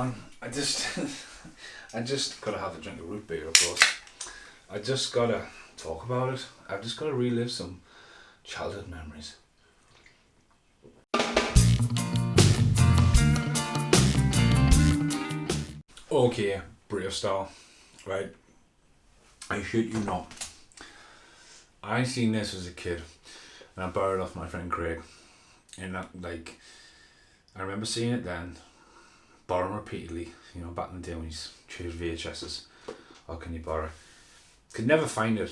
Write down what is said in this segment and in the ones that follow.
man. I just gotta have a drink of root beer, of course. I just gotta talk about it. I've just gotta relive some childhood memories. Okay, Bravestarr, right? I shit you not. I seen this as a kid, and I borrowed it off my friend Craig. And I remember seeing it then, borrowing repeatedly. You know, back in the day when you chose VHSs. How can you borrow? Could never find it.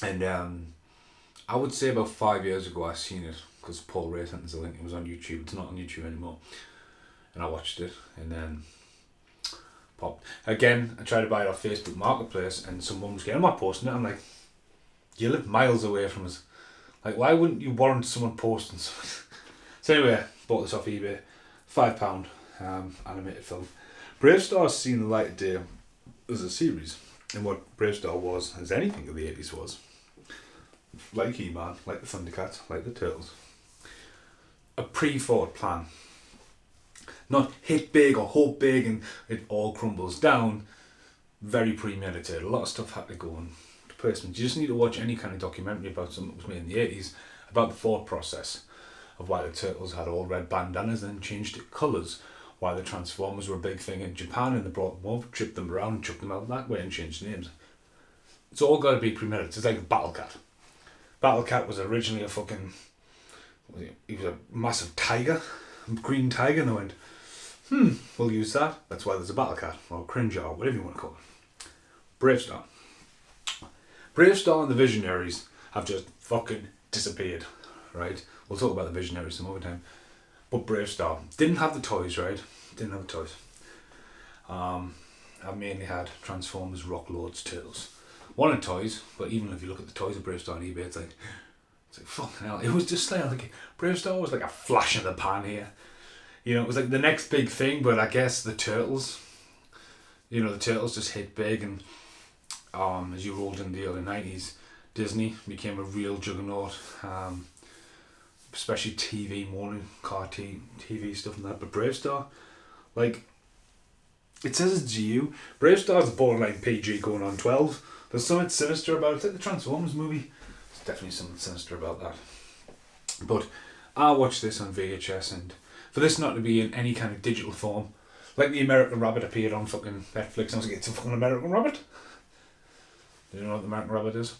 And I would say about 5 years ago I seen it because Paul Ray sent us a link. It was on YouTube. It's not on YouTube anymore. And I watched it, and then popped. Again, I tried to buy it off Facebook Marketplace, and someone was getting, "I'm not posting it." I'm like, you live miles away from us. Like, why wouldn't you warrant someone posting something? So anyway, bought this off eBay. £5 animated film. Bravestar's seen the light of day as a series. And what Bravestarr was, as anything of the 80s was, like He-Man, like the Thundercats, like the Turtles, a pre-thought plan. Not hit big or hope big and it all crumbles down. Very premeditated. A lot of stuff had to go on to placement. You just need to watch any kind of documentary about something that was made in the 80s about the thought process of why the Turtles had all red bandanas and then changed to colours, why the Transformers were a big thing in Japan and they brought them over, chipped them around, chucked them out that way and changed names. It's all got to be premeditated. It's like a Battle Cat. Battle Cat was originally a fucking... He was a massive tiger, a green tiger, and I went, we'll use that. That's why there's a Battle Cat, or a Cringe, or whatever you want to call it. Bravestarr. Bravestarr and the Visionaries have just fucking disappeared, right? We'll talk about the Visionaries some other time. But Bravestarr didn't have the toys, right? Didn't have the toys. I mainly had Transformers, Rock Lords, Turtles. Wanted toys, but even if you look at the toys of Bravestarr on eBay, it's like fucking hell. It was just like Bravestarr was like a flash in the pan here. You know, it was like the next big thing, but I guess the Turtles, you know, the Turtles just hit big, and as you rolled in the early 90s, Disney became a real juggernaut, especially TV, morning cartoon, TV stuff and that. But Bravestarr, like, it says it's GU. Bravestar's borderline PG going on 12. There's something sinister about it. It's like the Transformers movie. There's definitely something sinister about that. But I watched this on VHS, and for this not to be in any kind of digital form, like the American Rabbit appeared on fucking Netflix, and I was like, it's a fucking American Rabbit? Do you know what the American Rabbit is?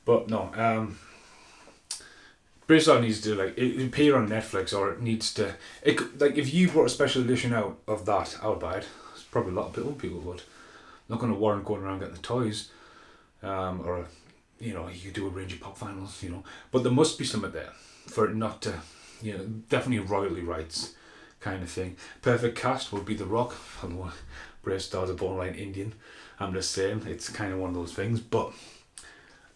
But no, Bravestarr needs to, like, it appear on Netflix, or it needs to, like, if you brought a special edition out of that, I would buy it. There's probably a lot of people would. I'm not going to warrant going around getting the toys, or, you know, you could do a range of pop finals, you know, but there must be something there for it not to, you know, definitely royalty rights kind of thing. Perfect cast would be The Rock. Although Bravestar's a borderline Indian, I'm just saying, it's kind of one of those things. But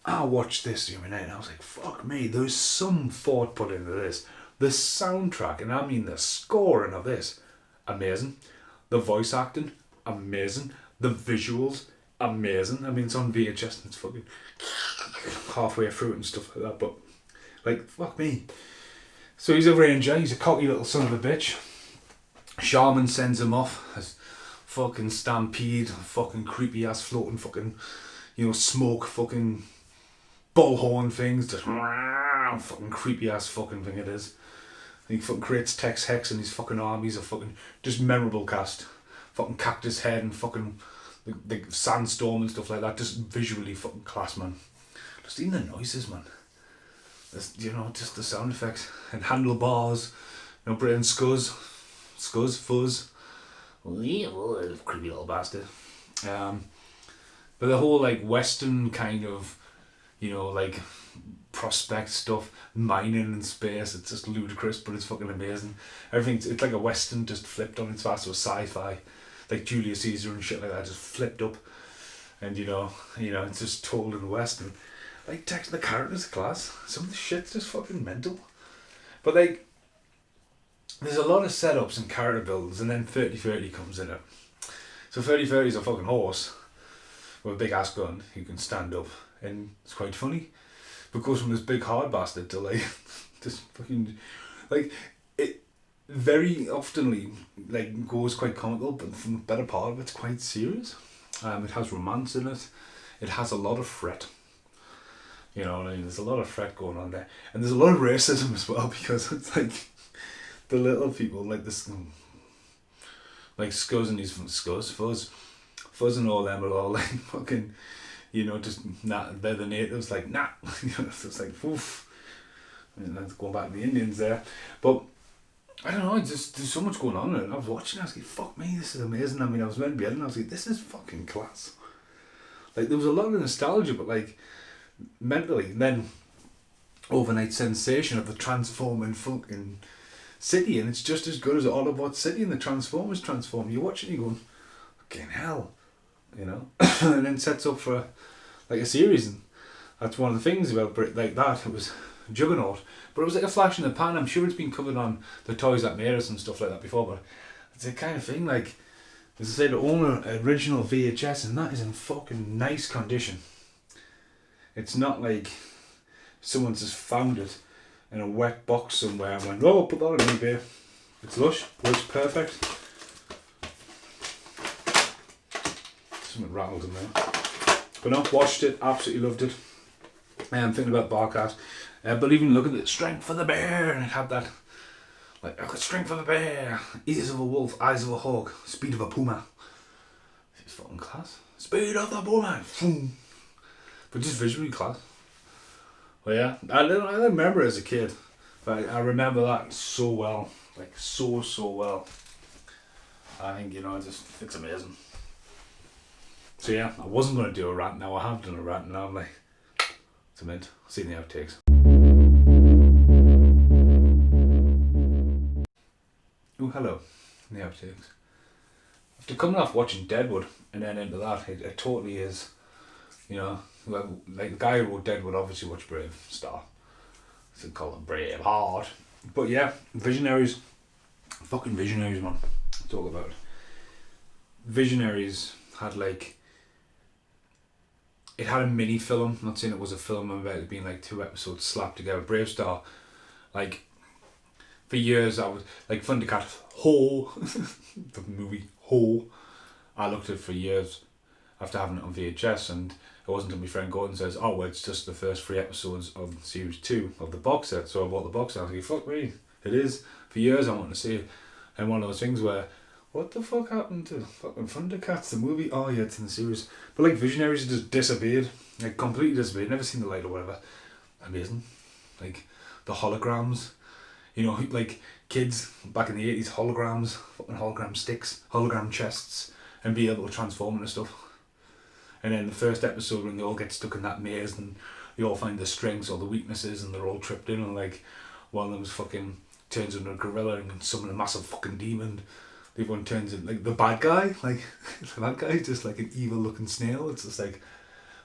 I watched this the other night and I was like, fuck me, there's some thought put into this. The soundtrack, and I mean the scoring of this, amazing. The voice acting, amazing. The visuals, amazing. I mean, it's on VHS and it's fucking halfway through it and stuff like that, but, like, fuck me. So he's a ranger, he's a cocky little son of a bitch. Shaman sends him off as fucking stampede, fucking creepy ass floating fucking, you know, smoke fucking bullhorn things, just fucking creepy ass fucking thing it is. And he fucking creates Tex Hex and his fucking armies of fucking just memorable cast. Fucking Cactus Head and fucking the Sandstorm and stuff like that. Just visually fucking class, man. Just even the noises, man. You know, just the sound effects and handlebars, you know, Britain Scuzz, Fuzz, creepy little bastard. But the whole like Western kind of, you know, like prospect stuff, mining in space, it's just ludicrous, but it's fucking amazing. Everything's, it's like a Western just flipped on its ass, so sci-fi, like Julius Caesar and shit like that, just flipped up, and you know, it's just told in Western. Like, text the characters class. Some of the shit's just fucking mental. But like, there's a lot of setups and character builds, and then 30-30 comes in it. So 30-30 is a fucking horse with a big ass gun who can stand up, and it's quite funny. But goes from this big hard bastard to like, just fucking, like, very oftenly like goes quite comical, but from the better part of it's quite serious. It has romance in it. It has a lot of fret. You know what I mean? There's a lot of fret going on there, and there's a lot of racism as well, because it's like the little people like this, like Scuzz and these Fuzz and all them are all like fucking, you know, just they're the natives, like nah, you know, it's just like oof. And that's going back to the Indians there, but I don't know. Just there's so much going on in it. I was watching. I was like, fuck me, this is amazing. I mean, I was meant to be in, and I was like, this is fucking class. Like there was a lot of nostalgia, but like mentally, and then overnight sensation of the transforming fucking city, and it's just as good as Autobot City and the Transformers transform. You watch it, and you're going, fucking hell, you know, and then sets up for like a series, and that's one of the things about Brit like that. It was Juggernaut, but it was like a flash in the pan. I'm sure it's been covered on the Toys That Made Us and stuff like that before, but it's a kind of thing like, as I say, the owner original VHS, and that is in fucking nice condition. It's not like someone's just found it in a wet box somewhere and went, oh, put that on eBay. It's lush, looks perfect. Something rattled in there. But no, watched it, absolutely loved it. I'm thinking about Barcat. But even look at the strength of the bear, and it had that, like, I've got strength of a bear, ears of a wolf, eyes of a hawk, speed of a puma. It's fucking class. Speed of the puma. But just visually class. Well, yeah, I remember as a kid, but I remember that so well, like so well. I think, you know, it's amazing. So yeah, I wasn't going to do a rant. Now I have done a rant, and now I'm like, it's a mint. I'll see you in the outtakes. Oh, hello, in the outtakes. After coming off watching Deadwood and then into that, it totally is, you know, like the guy who wrote Deadwood obviously watched Bravestarr. So call him Braveheart. But yeah, Visionaries, fucking Visionaries, man. It's all about it. Visionaries had like, it had a mini film. I'm not saying it was a film about it being like 2 episodes slapped together. Bravestarr, like, for years I was like Thundercat Ho, the movie Ho. I looked at it for years after having it on VHS, and it wasn't until my friend Gordon says, oh well, it's just the first 3 episodes of series 2 of the box set. So I bought the box set. I was like, fuck me, it is. For years I wanted to see it, and one of those things where, what the fuck happened to fucking Thundercats, the movie? Oh yeah, it's in the series. But like Visionaries just disappeared, like completely disappeared. Never seen the light or whatever. Amazing, like the holograms. You know, like kids back in the 80s, holograms, fucking hologram sticks, hologram chests, and be able to transform into stuff. And then the first episode when they all get stuck in that maze and they all find the strengths or the weaknesses and they're all tripped in, and like one of them fucking turns into a gorilla and can summon a massive fucking demon. The other one turns into like the bad guy, like the bad guy is just like an evil looking snail. It's just like,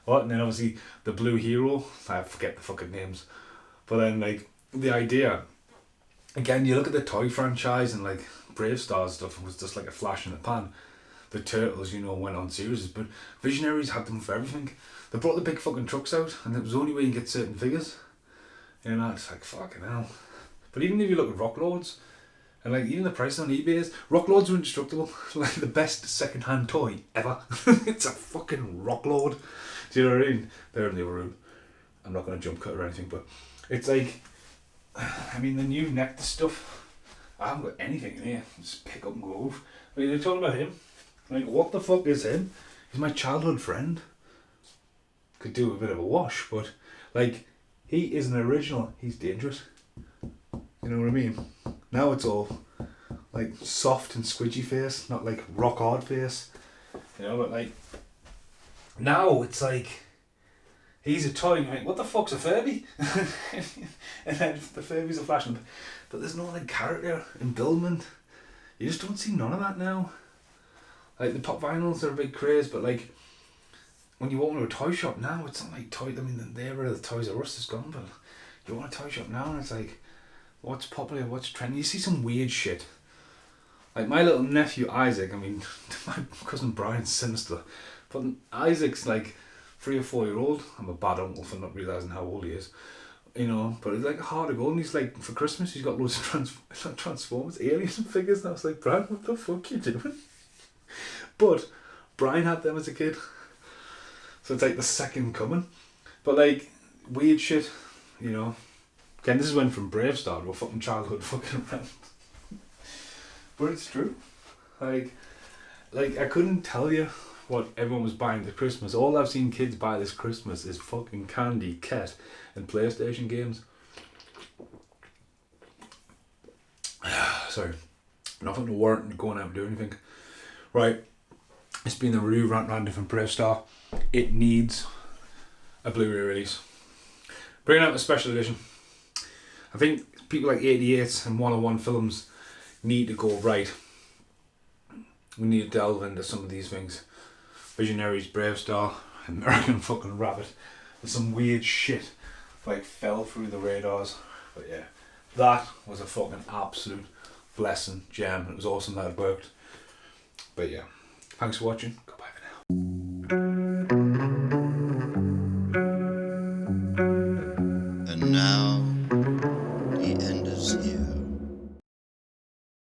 what? And then obviously the blue hero, I forget the fucking names. But then like the idea, again, you look at the toy franchise and like Bravestarr stuff was just like a flash in the pan. The Turtles, you know, went on series, but Visionaries had them for everything. They brought the big fucking trucks out, and it was the only way you get certain figures. You know, it's like, fucking hell. But even if you look at Rock Lords, and like even the price on eBay is, Rock Lords are indestructible. Like the best second-hand toy ever. It's a fucking Rock Lord. Do you know what I mean? They're in the other room. I'm not going to jump cut or anything, but it's like, I mean, the new Nectar stuff, I haven't got anything in here. Just pick up and go off. I mean, they're talking about him. Like, what the fuck is him? He's my childhood friend. Could do a bit of a wash, but like, he is an original. He's dangerous. You know what I mean? Now it's all like soft and squidgy face, not like rock hard face. You know, but like, now it's like, he's a toy. Like, what the fuck's a Furby? And then the Furbies are flashing. But there's no like character and buildment. You just don't see none of that now. Like the pop vinyls are a big craze, but like when you walk into a toy shop now, it's not like toy. I mean, the era of the Toys R Us is gone, but you want a toy shop now, and it's like, what's popular, what's trendy? You see some weird shit. Like my little nephew Isaac. I mean, my cousin Brian's sinister, but Isaac's like 3 or 4 year old. I'm a bad uncle for not realising how old he is. you know, but it's like a heart of gold. And he's like, for Christmas, he's got loads of Transformers, aliens and figures. And I was like, Brian, what the fuck you doing? But Brian had them as a kid. So it's like the second coming. But like, weird shit, you know. Again, this is when from Bravestarr to a fucking childhood fucking Rant. But it's true. Like I couldn't tell you what everyone was buying this Christmas. All I've seen kids buy this Christmas is fucking candy, kit, and PlayStation games. Sorry. Nothing to warrant and going out and do anything. Right. It's been the review ranting from Bravestarr. It needs a Blu-ray release. Bringing out a special edition. I think people like 88 and 101 films need to go right. We need to delve into some of these things. Visionaries, Bravestarr, American fucking Rabbit. And some weird shit like fell through the radars. But yeah, that was a fucking absolute blessing, gem. It was awesome that it worked. But yeah, thanks for watching. Goodbye.